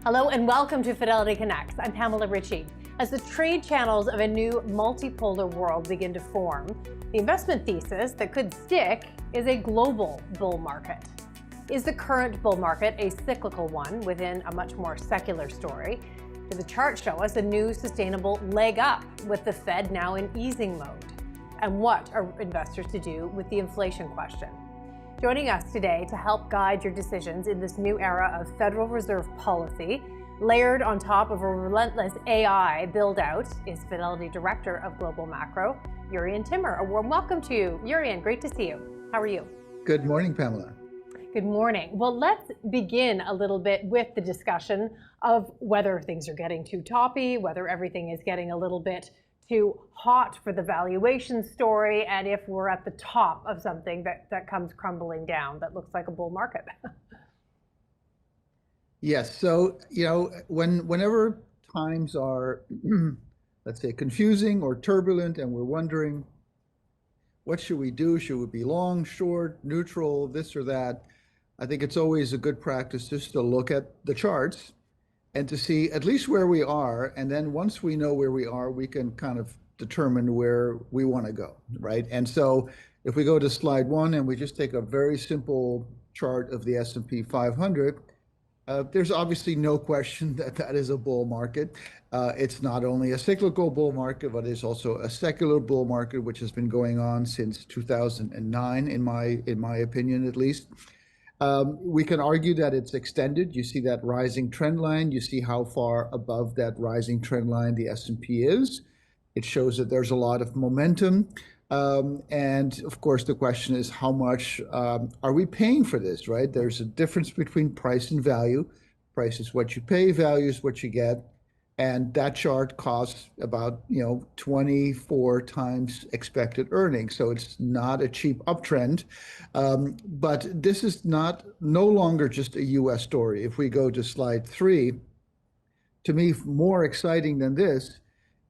Hello and welcome to Fidelity Connects. I'm Pamela Ritchie. As the trade channels of a new multipolar world begin to form, the investment thesis that could stick is a global bull market. Is the current bull market a cyclical one within a much more secular story? Does the chart show us a new sustainable leg up with the Fed now in easing mode? And what are investors to do with the inflation question? Joining us today to help guide your decisions in this new era of Federal Reserve policy, layered on top of a relentless AI build-out, is Fidelity Director of Global Macro, Jurrien Timmer. A warm welcome to you. Jurrien, great to see you. How are you? Good morning, Pamela. Good morning. Well, let's begin a little bit with the discussion of whether things are getting too toppy, whether everything is getting a little bit too hot for the valuation story, and if we're at the top of something that comes crumbling down that looks like a bull market. Yes, so, whenever times are, let's say, confusing or turbulent, and we're wondering, what should we do? Should we be long, short, neutral, this or that? I think it's always a good practice just to look at the charts and to see at least where we are. And then once we know where we are, we can kind of determine where we want to go, right? And so if we go to slide 1 and we just take a very simple chart of the S&P 500, there's obviously no question that that is a bull market. It's not only a cyclical bull market, but it's also a secular bull market, which has been going on since 2009, in my opinion, at least. We can argue that it's extended. You see that rising trend line. You see how far above that rising trend line the S&P is. It shows that there's a lot of momentum. And of course, the question is, how much are we paying for this, right? There's a difference between price and value. Price is what you pay, value is what you get. And that chart costs about 24 times expected earnings. So it's not a cheap uptrend. But this is no longer just a US story. If we go to slide 3, to me, more exciting than this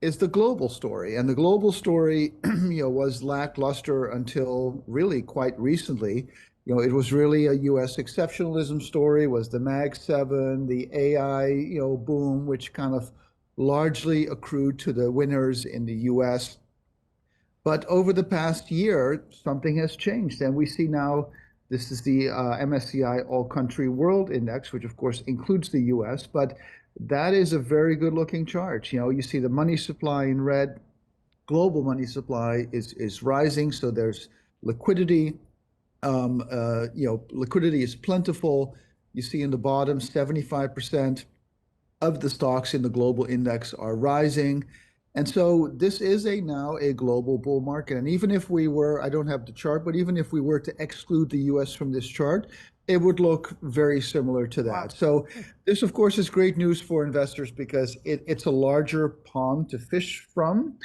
is the global story. And the global story was lackluster until really quite recently. It was really a US exceptionalism story, was the Mag 7, the AI boom, which kind of largely accrued to the winners in the US. But over the past year, something has changed. And we see now, this is the MSCI All Country World Index, which of course includes the US, but that is a very good looking chart. You see the money supply in red. Global money supply is rising, so there's liquidity. Liquidity is plentiful. You see in the bottom, 75% of the stocks in the global index are rising. And so this is now a global bull market. And even if we were, I don't have the chart, but even if we were to exclude the US from this chart, it would look very similar to that. Wow. So this, of course, is great news for investors because it's a larger pond to fish from,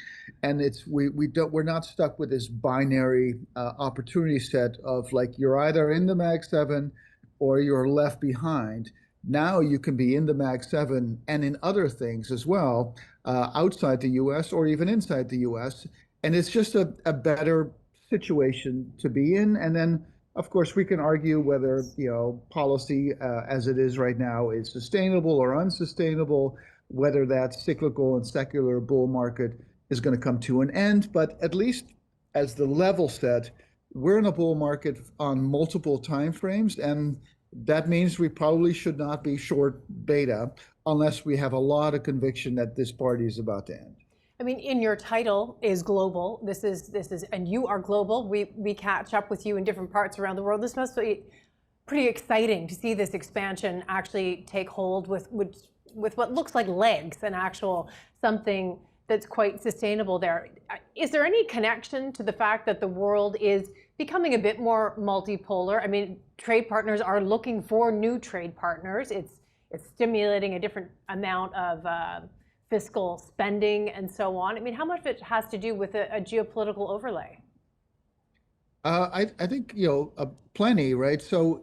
and we're not stuck with this binary opportunity set of like you're either in the Mag 7 or you're left behind. Now you can be in the Mag 7 and in other things as well, outside the US or even inside the US, and it's just a better situation to be in. And then, of course, we can argue whether policy as it is right now is sustainable or unsustainable, whether that cyclical and secular bull market is going to come to an end. But at least as the level set, we're in a bull market on multiple time frames, and that means we probably should not be short beta unless we have a lot of conviction that this party is about to end. I mean, in your title is global. This is, and you are global. We catch up with you in different parts around the world. This must be pretty exciting to see this expansion actually take hold with what looks like legs and actual something that's quite sustainable there. Is there any connection to the fact that the world is becoming a bit more multipolar? I mean, trade partners are looking for new trade partners. It's stimulating a different amount of fiscal spending and so on. I mean, how much of it has to do with a geopolitical overlay? I think, plenty, right? So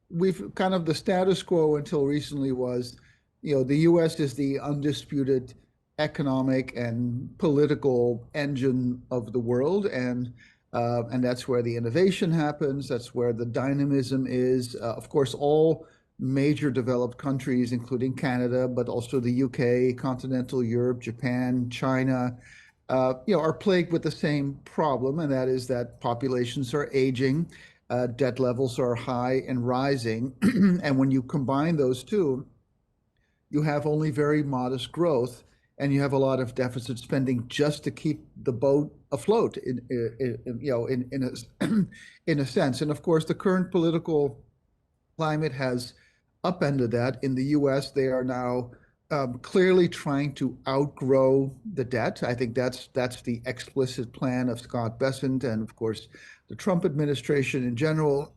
we've kind of the status quo until recently was, the US is the undisputed economic and political engine of the world. And that's where the innovation happens. That's where the dynamism is. Of course, all major developed countries, including Canada, but also the UK, continental Europe, Japan, China, are plagued with the same problem, and that is that populations are aging, debt levels are high and rising, and when you combine those two, you have only very modest growth, and you have a lot of deficit spending just to keep the boat afloat, in a sense. And of course, the current political climate has upended that. In the U.S., they are now clearly trying to outgrow the debt. I think that's the explicit plan of Scott Bessent and, of course, the Trump administration in general.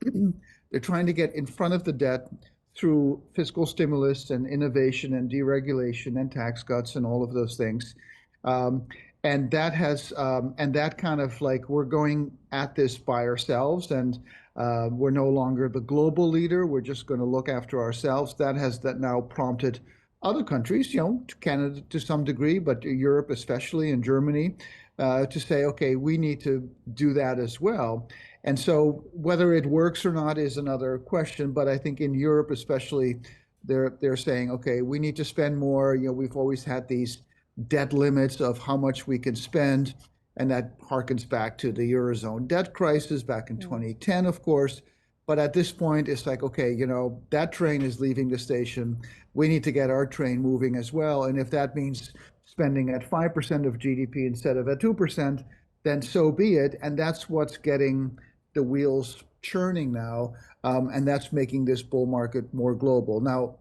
They're trying to get in front of the debt through fiscal stimulus and innovation and deregulation and tax cuts and all of those things. And that kind of like, we're going at this by ourselves, and we're no longer the global leader. We're just going to look after ourselves. That now prompted other countries, Canada to some degree, but Europe especially, and Germany, to say, okay, we need to do that as well. And so whether it works or not is another question. But I think in Europe especially, they're saying, okay, we need to spend more. We've always had these debt limits of how much we can spend, and that harkens back to the Eurozone debt crisis back in 2010, of course. But at this point, it's like, okay, that train is leaving the station. We need to get our train moving as well. And if that means spending at 5% of GDP instead of at 2%, then so be it. And that's what's getting the wheels churning now. And that's making this bull market more global. Now,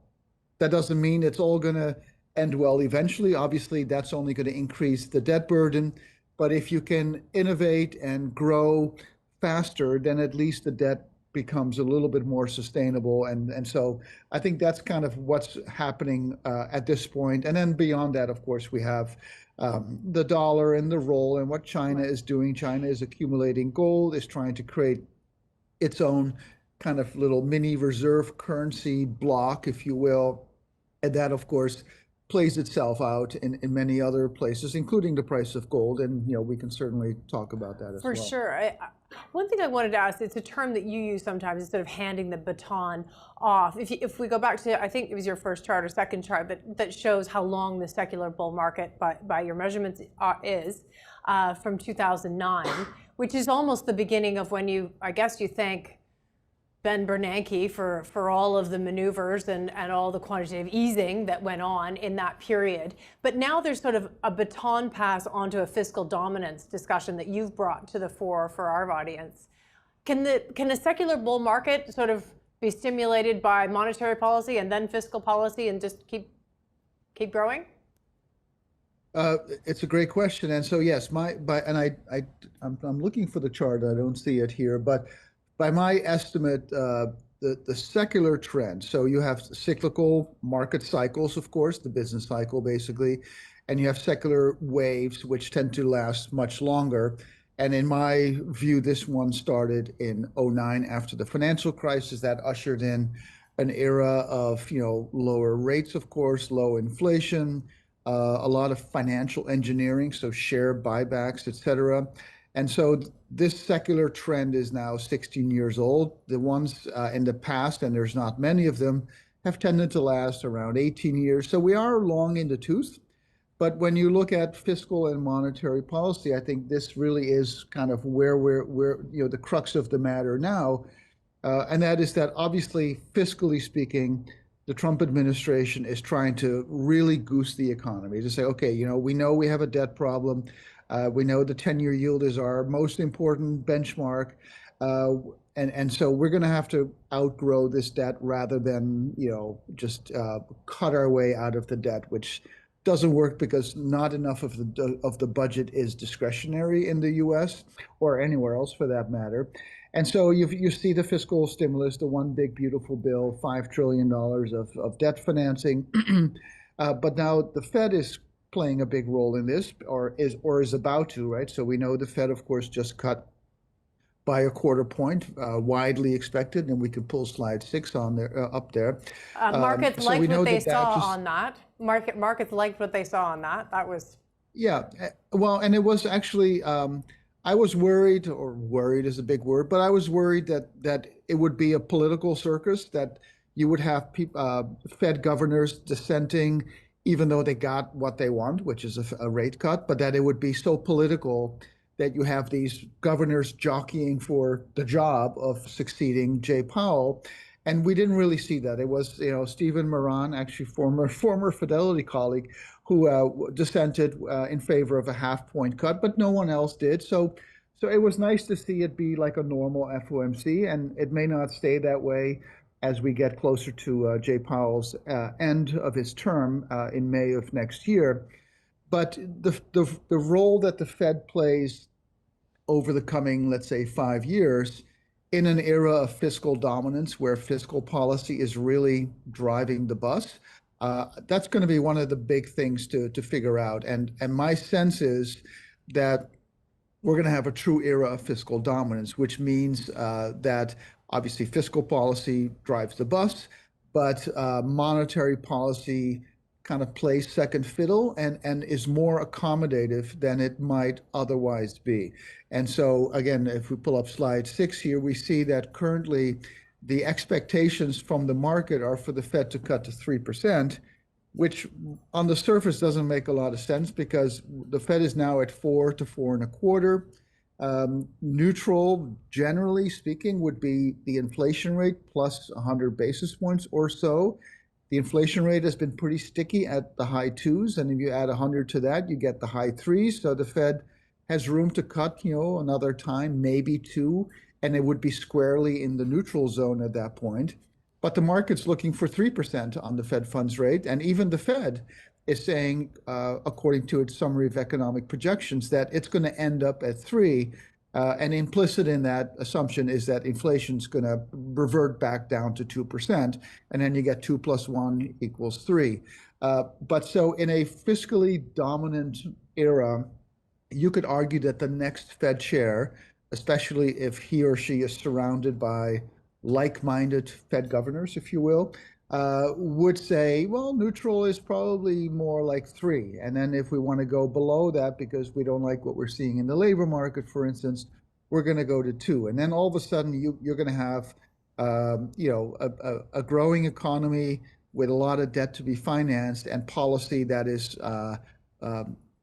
that doesn't mean it's all going to end well eventually. Obviously, that's only going to increase the debt burden. But if you can innovate and grow faster, then at least the debt becomes a little bit more sustainable. And so I think that's kind of what's happening at this point. And then beyond that, of course, we have the dollar and the role and what China is doing. China is accumulating gold, is trying to create its own kind of little mini reserve currency block, if you will. And that, of course, plays itself out in many other places, including the price of gold. And, we can certainly talk about that as well. For sure. One thing I wanted to ask, it's a term that you use sometimes, instead of handing the baton off. If we go back to, I think it was your first chart or second chart, but that shows how long the secular bull market by your measurements is, from 2009, which is almost the beginning of when I guess you thank Ben Bernanke for all of the maneuvers and all the quantitative easing that went on in that period. But now there's sort of a baton pass onto a fiscal dominance discussion that you've brought to the fore for our audience. Can a secular bull market sort of be stimulated by monetary policy and then fiscal policy and just keep growing? It's a great question. And so yes, I'm looking for the chart. I don't see it here, but by my estimate, the secular trend, so you have cyclical market cycles, of course, the business cycle basically, and you have secular waves, which tend to last much longer. And in my view, this one started in 2009 after the financial crisis. That ushered in an era of lower rates, of course, low inflation, a lot of financial engineering, so share buybacks, et cetera. And so this secular trend is now 16 years old. The ones in the past, and there's not many of them, have tended to last around 18 years. So we are long in the tooth. But when you look at fiscal and monetary policy, I think this really is kind of where we're the crux of the matter now. And that is that obviously, fiscally speaking, the Trump administration is trying to really goose the economy to say, okay, we know we have a debt problem. We know the 10-year yield is our most important benchmark. And so we're going to have to outgrow this debt rather than, just cut our way out of the debt, which doesn't work because not enough of the budget is discretionary in the U.S. or anywhere else for that matter. And so you see the fiscal stimulus, the one big beautiful bill, $5 trillion of debt financing. But now the Fed is playing a big role in this, or is about to, right? So we know the Fed, of course, just cut by a quarter point, widely expected, and we could pull slide 6 on there, up there. Markets liked what they saw on that. Markets liked what they saw on that. That was. Yeah, well, and it was actually, I was worried, or worried is a big word, but I was worried that it would be a political circus, that you would have Fed governors dissenting, even though they got what they want, which is a rate cut, but that it would be so political that you have these governors jockeying for the job of succeeding Jay Powell. And we didn't really see that. It was, Stephen Moran, actually former Fidelity colleague, who dissented in favor of a half-point cut, but no one else did. So it was nice to see it be like a normal FOMC, and it may not stay that way as we get closer to Jay Powell's end of his term in May of next year. But the role that the Fed plays over the coming, let's say, 5 years, in an era of fiscal dominance where fiscal policy is really driving the bus, that's going to be one of the big things to figure out. And my sense is that we're going to have a true era of fiscal dominance, which means that obviously fiscal policy drives the bus, but monetary policy kind of plays second fiddle and is more accommodative than it might otherwise be. And so again, if we pull up slide 6 here, we see that currently the expectations from the market are for the Fed to cut to 3%, which on the surface doesn't make a lot of sense because the Fed is now at 4 to 4.25. Neutral, generally speaking, would be the inflation rate plus 100 basis points or so. The inflation rate has been pretty sticky at the high 2s, and if you add 100 to that, you get the high 3s. So the Fed has room to cut, another time, maybe 2, and it would be squarely in the neutral zone at that point. But the market's looking for 3% on the Fed funds rate, and even the Fed is saying, according to its summary of economic projections, that it's going to end up at 3. And implicit in that assumption is that inflation is going to revert back down to 2%, and then you get 2 plus 1 equals 3. But so in a fiscally dominant era, you could argue that the next Fed chair, especially if he or she is surrounded by like-minded Fed governors, if you will, would say, well, neutral is probably more like 3. And then if we want to go below that because we don't like what we're seeing in the labor market, for instance, we're going to go to 2. And then all of a sudden you're going to have, a growing economy with a lot of debt to be financed and policy that is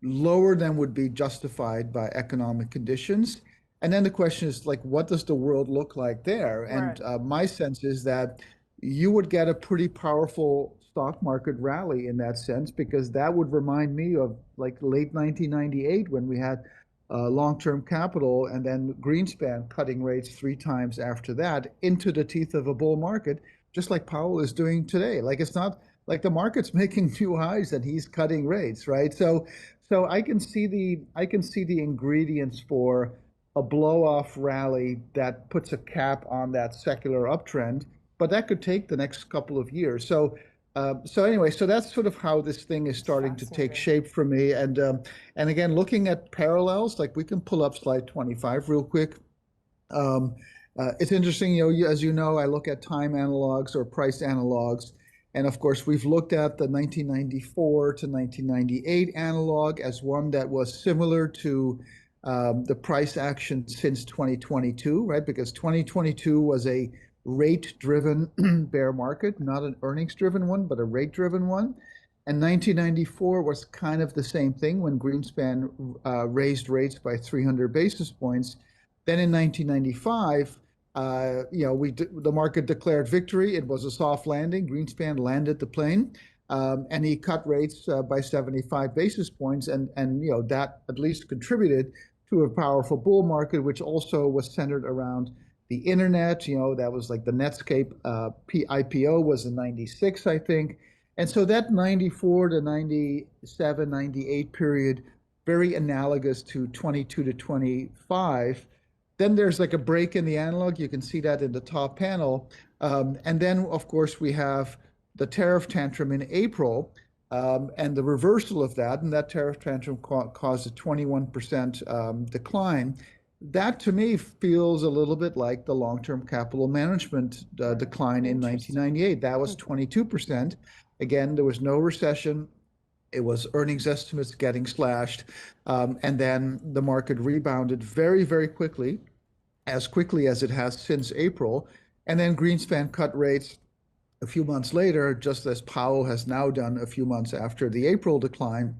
lower than would be justified by economic conditions. And then the question is, like, what does the world look like there? Right. And my sense is that you would get a pretty powerful stock market rally in that sense, because that would remind me of like late 1998 when we had long-term capital and then Greenspan cutting rates 3 times after that into the teeth of a bull market, just like Powell is doing today. Like, it's not like the market's making new highs and he's cutting rates, right? So I can see the ingredients for a blow-off rally that puts a cap on that secular uptrend, but that could take the next couple of years. So anyway, so that's sort of how this thing is starting to take shape for me. And again, looking at parallels, like we can pull up slide 25 real quick. It's interesting, as you know, I look at time analogs or price analogs. And of course, we've looked at the 1994 to 1998 analog as one that was similar to the price action since 2022, right? Because 2022 was a rate-driven bear market, not an earnings-driven one, but a rate-driven one. And 1994 was kind of the same thing when Greenspan raised rates by 300 basis points. Then in 1995, the market declared victory. It was a soft landing. Greenspan landed the plane, and he cut rates by 75 basis points, and that at least contributed to a powerful bull market, which also was centered around the internet. That was like the Netscape IPO was in 96, I think. And so that 94 to 97, 98 period, very analogous to 22 to 25. Then there's like a break in the analog. You can see that in the top panel. And then, of course, we have the tariff tantrum in April, and the reversal of that. And that tariff tantrum caused a 21% decline. That, to me, feels a little bit like the long-term capital management decline in 1998. That was 22%. Again, there was no recession. It was earnings estimates getting slashed. And then the market rebounded very, very quickly as it has since April. And then Greenspan cut rates a few months later, just as Powell has now done a few months after the April decline.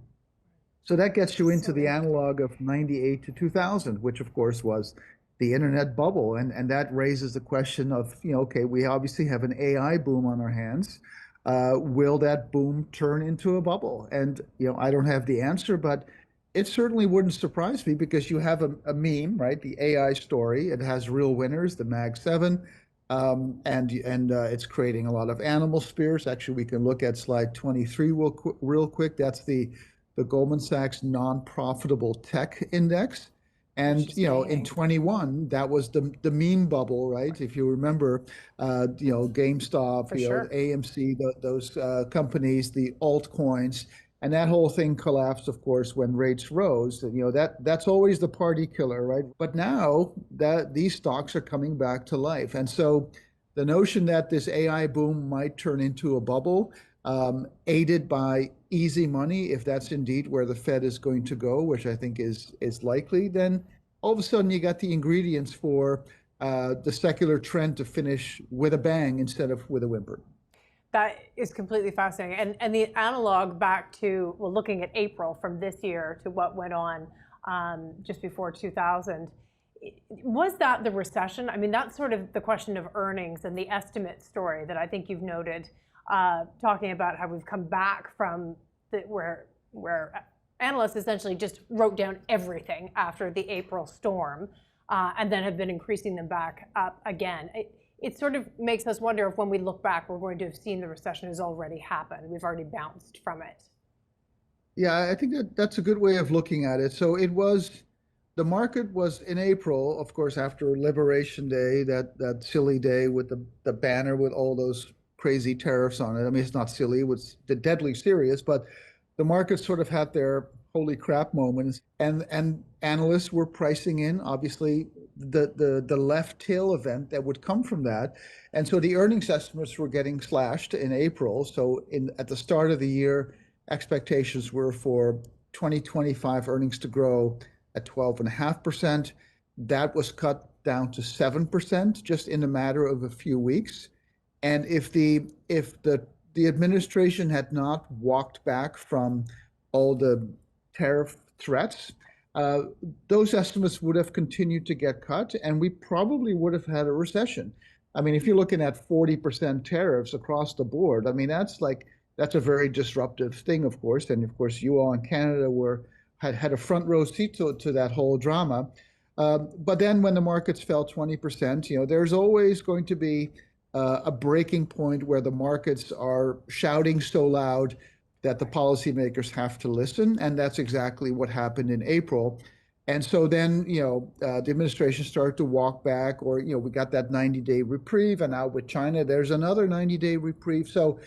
So that gets you into the analog of 98 to 2000, which of course was the internet bubble. And that raises the question of, okay, we obviously have an AI boom on our hands. Will that boom turn into a bubble? And, I don't have the answer, but it certainly wouldn't surprise me because you have a meme, right? The AI story. It has real winners, the Mag 7. And it's creating a lot of animal spirits. Actually, we can look at slide 23 real quick. That's the Goldman Sachs non-profitable tech index. And, in 21, that was the meme bubble, right? If you remember, GameStop, sure. AMC, those companies, the altcoins, and that whole thing collapsed, of course, when rates rose. And, that's always the party killer, right? But now that these stocks are coming back to life. And so the notion that this AI boom might turn into a bubble, aided by easy money, if that's indeed where the Fed is going to go, which I think is likely, then all of a sudden you got the ingredients for the secular trend to finish with a bang instead of with a whimper. That is completely fascinating. And the analog back to, looking at April from this year to what went on just before 2000, was that the recession? I mean, that's sort of the question of earnings and the estimate story that I think you've noted, talking about how we've come back from where analysts essentially just wrote down everything after the April storm, and then have been increasing them back up again. It sort of makes us wonder if when we look back, we're going to have seen the recession has already happened. We've already bounced from it. Yeah, I think that's a good way of looking at it. So the market was in April, of course, after Liberation Day, that silly day with the banner with all those crazy tariffs on it. I mean, it's not silly, it was deadly serious, but the market sort of had their holy crap moments, and analysts were pricing in, obviously, the left tail event that would come from that. And so the earnings estimates were getting slashed in April. So at the start of the year, expectations were for 2025 earnings to grow at 12.5%. That was cut down to 7% just in a matter of a few weeks. And if the administration had not walked back from all the tariff threats, those estimates would have continued to get cut, and we probably would have had a recession. I mean, if you're looking at 40% tariffs across the board, I mean, that's a very disruptive thing, of course. And of course, you all in Canada had a front row seat to that whole drama. But then when the markets fell 20%, there's always going to be a breaking point where the markets are shouting so loud that the policymakers have to listen, and that's exactly what happened in April. And so then, the administration started to walk back, or, we got that 90-day reprieve, and now with China, there's another 90-day reprieve. So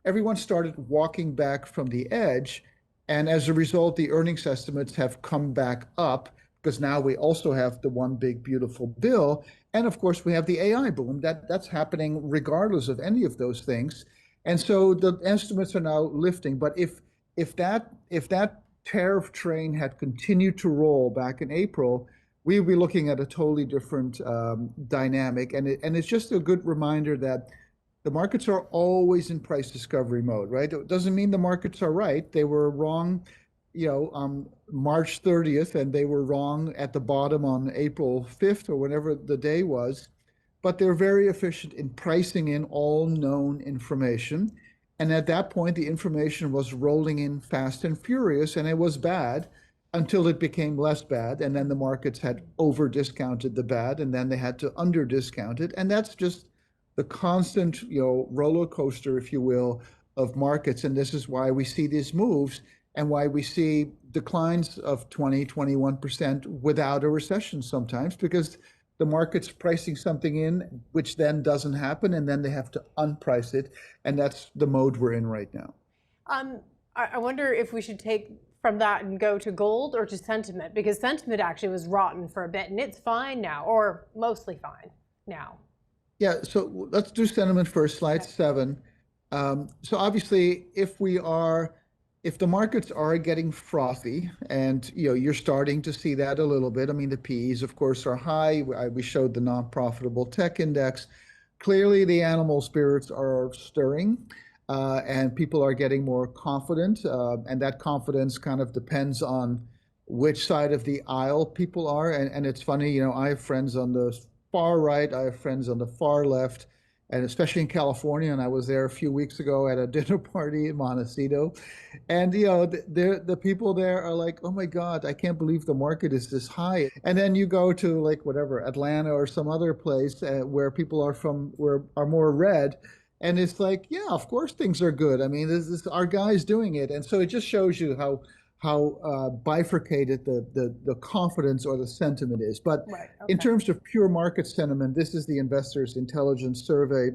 everyone started walking back from the edge, and as a result, the earnings estimates have come back up, because now we also have the one big beautiful bill, and of course we have the AI boom that's happening regardless of any of those things. And so the estimates are now lifting. But if that tariff train had continued to roll back in April, we'd be looking at a totally different dynamic. And it's just a good reminder that the markets are always in price discovery mode, right? It doesn't mean the markets are right. They were wrong, on March 30th, and they were wrong at the bottom on April 5th or whenever the day was. But they're very efficient in pricing in all known information. And at that point, the information was rolling in fast and furious, and it was bad until it became less bad. And then the markets had over discounted the bad, and then they had to under discount it. And that's just the constant, roller coaster, if you will, of markets. And this is why we see these moves and why we see declines of 20, 21% without a recession sometimes, because the market's pricing something in, which then doesn't happen, and then they have to unprice it, and that's the mode we're in right now. I wonder if we should take from that and go to gold or to sentiment, because sentiment actually was rotten for a bit, and it's fine now, or mostly fine now. Yeah, so let's do sentiment first, slide 7. So obviously, if the markets are getting frothy, and you're starting to see that a little bit. I mean, the PEs, of course, are high. We showed the non-profitable tech index, clearly the animal spirits are stirring, and people are getting more confident, and that confidence kind of depends on which side of the aisle people are. And it's funny, I have friends on the far right, I have friends on the far left, and especially in California. And I was there a few weeks ago at a dinner party in Montecito, and the people there are like, oh my God, I can't believe the market is this high. And then you go to like whatever, Atlanta or some other place where people are more red. And it's like, yeah, of course things are good. I mean, this our guy's doing it. And so it just shows you how bifurcated the confidence or the sentiment is. But Right. in Okay. terms of pure market sentiment, this is the Investors Intelligence Survey.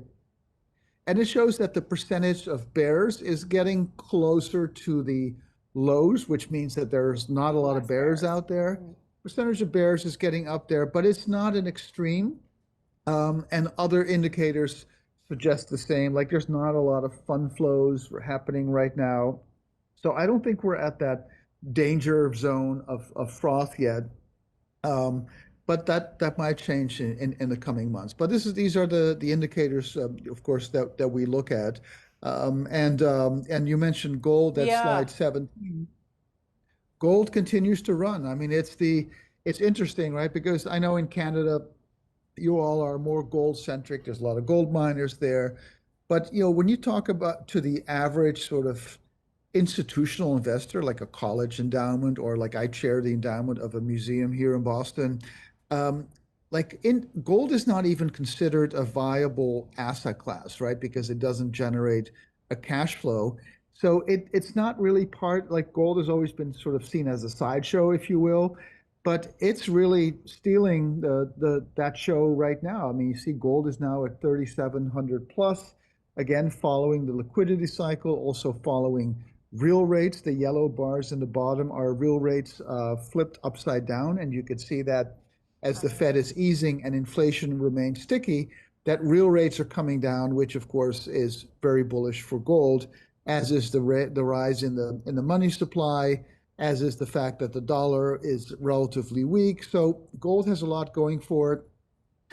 And it shows that the percentage of bears is getting closer to the lows, which means that there's not a lot of Less bears bears. out there. Percentage of bears is getting up there, but it's not an extreme. And other indicators suggest the same. Like there's not a lot of fund flows happening right now. So I don't think we're at that danger zone of froth yet. But that might change in the coming months. But these are the indicators, of course, that we look at. And you mentioned gold. That's Yeah. slide 17. Gold continues to run. I mean, it's interesting, right? Because I know in Canada, you all are more gold centric. There's a lot of gold miners there. But when you talk about to the average sort of institutional investor, like a college endowment, or like I chair the endowment of a museum here in Boston, gold is not even considered a viable asset class, right? Because it doesn't generate a cash flow. So it's not really like gold has always been sort of seen as a sideshow, if you will, but it's really stealing that show right now. I mean, you see gold is now at 3,700 plus, again, following the liquidity cycle, also following real rates. The yellow bars in the bottom are real rates flipped upside down, and you could see that as the Fed is easing and inflation remains sticky, that real rates are coming down, which of course is very bullish for gold, as is the rise in the money supply, as is the fact that the dollar is relatively weak. So gold has a lot going for it.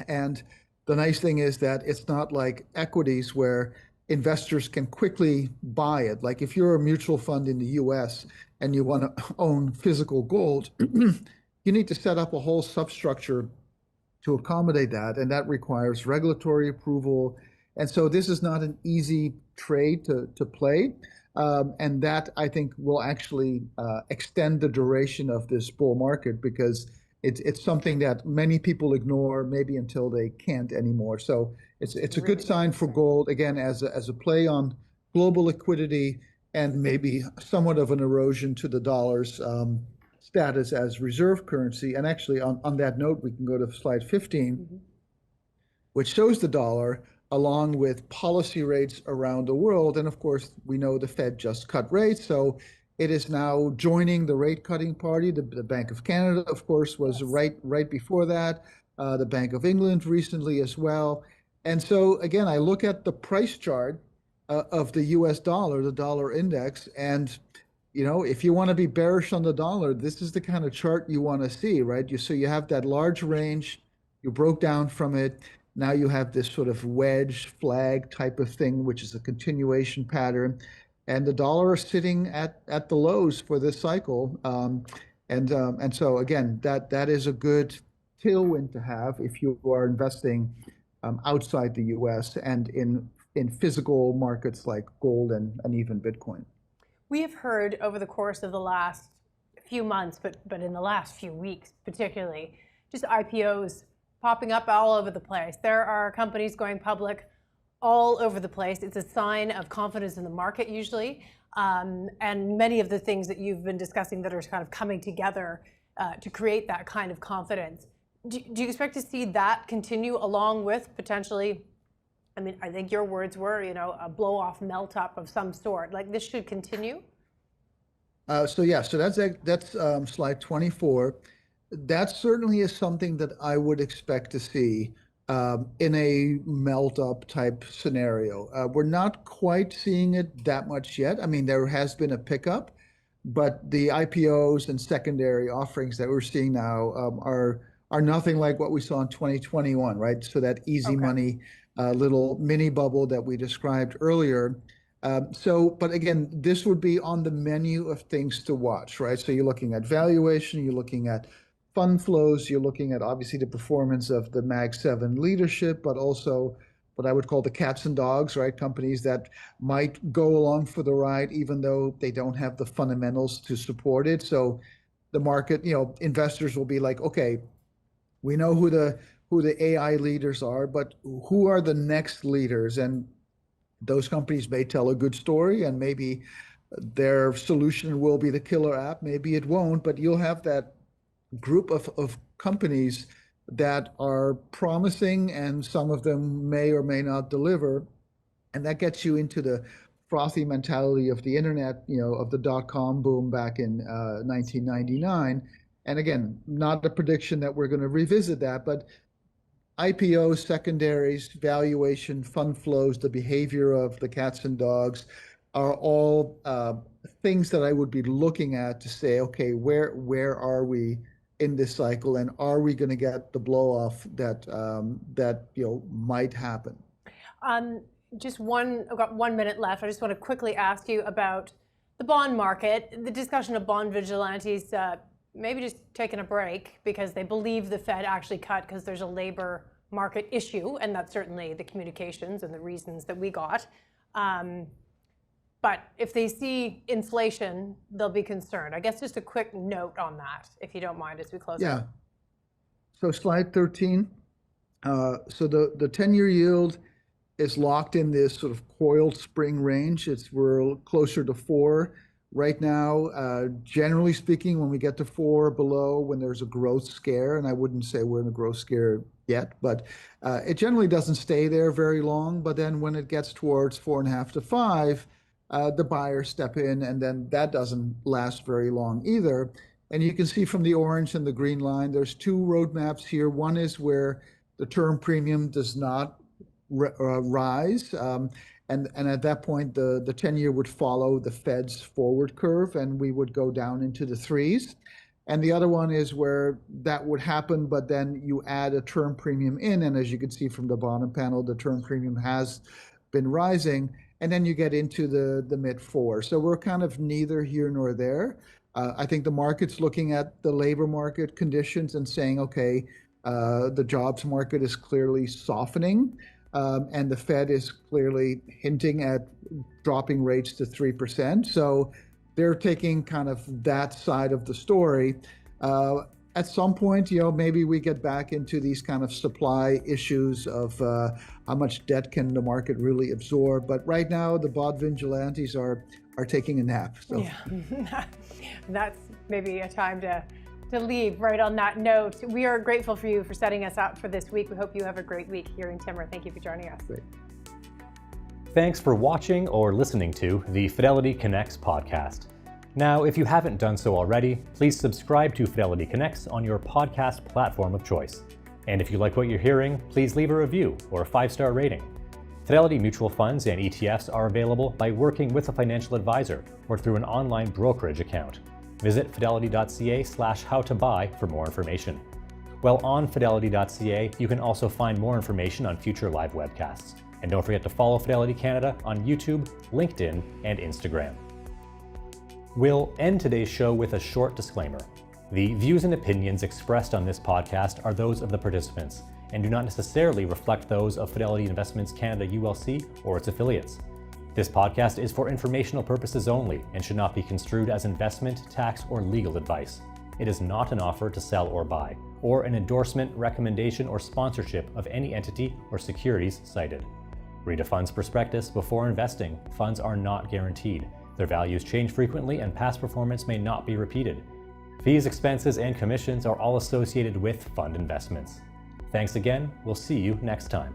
And the nice thing is that it's not like equities where investors can quickly buy it. Like if you're a mutual fund in the US and you want to own physical gold, you need to set up a whole substructure to accommodate that, and that requires regulatory approval. And so this is not an easy trade to play. And that, I think, will actually extend the duration of this bull market, because it's something that many people ignore, maybe until they can't anymore. So it's a good sign for gold, again, as a play on global liquidity and maybe somewhat of an erosion to the dollar's status as reserve currency. And actually, on that note, we can go to slide 15, which shows the dollar along with policy rates around the world. And of course, we know the Fed just cut rates, so it is now joining the rate cutting party. The Bank of Canada, of course, was right before that. The Bank of England recently as well. And so again, I look at the price chart of the US dollar, the dollar index, and if you want to be bearish on the dollar, this is the kind of chart you want to see, right? So you have that large range, you broke down from it. Now you have this sort of wedge flag type of thing, which is a continuation pattern. And the dollar is sitting at the lows for this cycle. And so again, that is a good tailwind to have if you are investing outside the US and in physical markets like gold and even Bitcoin. We have heard over the course of the last few months, but in the last few weeks particularly, just IPOs popping up all over the place. There are companies going public all over the place. It's a sign of confidence in the market usually, and many of the things that you've been discussing that are kind of coming together to create that kind of confidence. Do you expect to see that continue along with potentially, I mean, I think your words were, a blow-off melt-up of some sort. Like this should continue? So that's slide 24. That certainly is something that I would expect to see in a melt-up type scenario. We're not quite seeing it that much yet. I mean, there has been a pickup, but the IPOs and secondary offerings that we're seeing now are are nothing like what we saw in 2021, right? So that easy Okay. money little mini bubble that we described earlier. But again, this would be on the menu of things to watch, right? So you're looking at valuation, you're looking at fund flows, you're looking at obviously the performance of the Mag 7 leadership, but also what I would call the cats and dogs, right? Companies that might go along for the ride, even though they don't have the fundamentals to support it. So the market, investors will be like, okay, we know who the AI leaders are, but who are the next leaders? And those companies may tell a good story, and maybe their solution will be the killer app. Maybe it won't, but you'll have that group of companies that are promising, and some of them may or may not deliver. And that gets you into the frothy mentality of the internet, of the dot-com boom back in 1999. And again, not a prediction that we're going to revisit that, but IPOs, secondaries, valuation, fund flows, the behavior of the cats and dogs are all things that I would be looking at to say, okay, where are we in this cycle, and are we going to get the blow off that might happen? I've got 1 minute left. I just want to quickly ask you about the bond market. The discussion of bond vigilantes maybe just taking a break because they believe the Fed actually cut because there's a labor market issue, and that's certainly the communications and the reasons that we got. But if they see inflation, they'll be concerned. I guess just a quick note on that, if you don't mind, as we close. Yeah. So slide 13. So the 10-year yield is locked in this sort of coiled spring range. We're closer to 4 right now. Generally speaking, when we get to 4 below, when there's a growth scare, and I wouldn't say we're in a growth scare yet, but it generally doesn't stay there very long. But then when it gets towards 4.5 to 5, the buyers step in, and then that doesn't last very long either. And you can see from the orange and the green line, there's 2 roadmaps here. One is where the term premium does not rise. And at that point, the 10-year would follow the Fed's forward curve, and we would go down into the 3s. And the other one is where that would happen, but then you add a term premium in. And as you can see from the bottom panel, the term premium has been rising. And then you get into the mid 4s. So we're kind of neither here nor there. I think the market's looking at the labor market conditions and saying, okay, the jobs market is clearly softening. And the Fed is clearly hinting at dropping rates to 3%. So they're taking kind of that side of the story. At some point, maybe we get back into these kind of supply issues of how much debt can the market really absorb. But right now, the bond vigilantes are taking a nap. So. Yeah, that's maybe a time to leave right on that note. We are grateful for you for setting us up for this week. We hope you have a great week. Jurrien Timmer, thank you for joining us. Great. Thanks for watching or listening to the Fidelity Connects podcast. Now, if you haven't done so already, please subscribe to Fidelity Connects on your podcast platform of choice. And if you like what you're hearing, please leave a review or a 5-star rating. Fidelity mutual funds and ETFs are available by working with a financial advisor or through an online brokerage account. Visit fidelity.ca/howtobuy for more information. While on fidelity.ca, you can also find more information on future live webcasts. And don't forget to follow Fidelity Canada on YouTube, LinkedIn, and Instagram. We'll end today's show with a short disclaimer. The views and opinions expressed on this podcast are those of the participants and do not necessarily reflect those of Fidelity Investments Canada ULC or its affiliates. This podcast is for informational purposes only and should not be construed as investment, tax, or legal advice. It is not an offer to sell or buy, or an endorsement, recommendation, or sponsorship of any entity or securities cited. Read a fund's prospectus before investing. Funds are not guaranteed. Their values change frequently and past performance may not be repeated. Fees, expenses, and commissions are all associated with fund investments. Thanks again. We'll see you next time.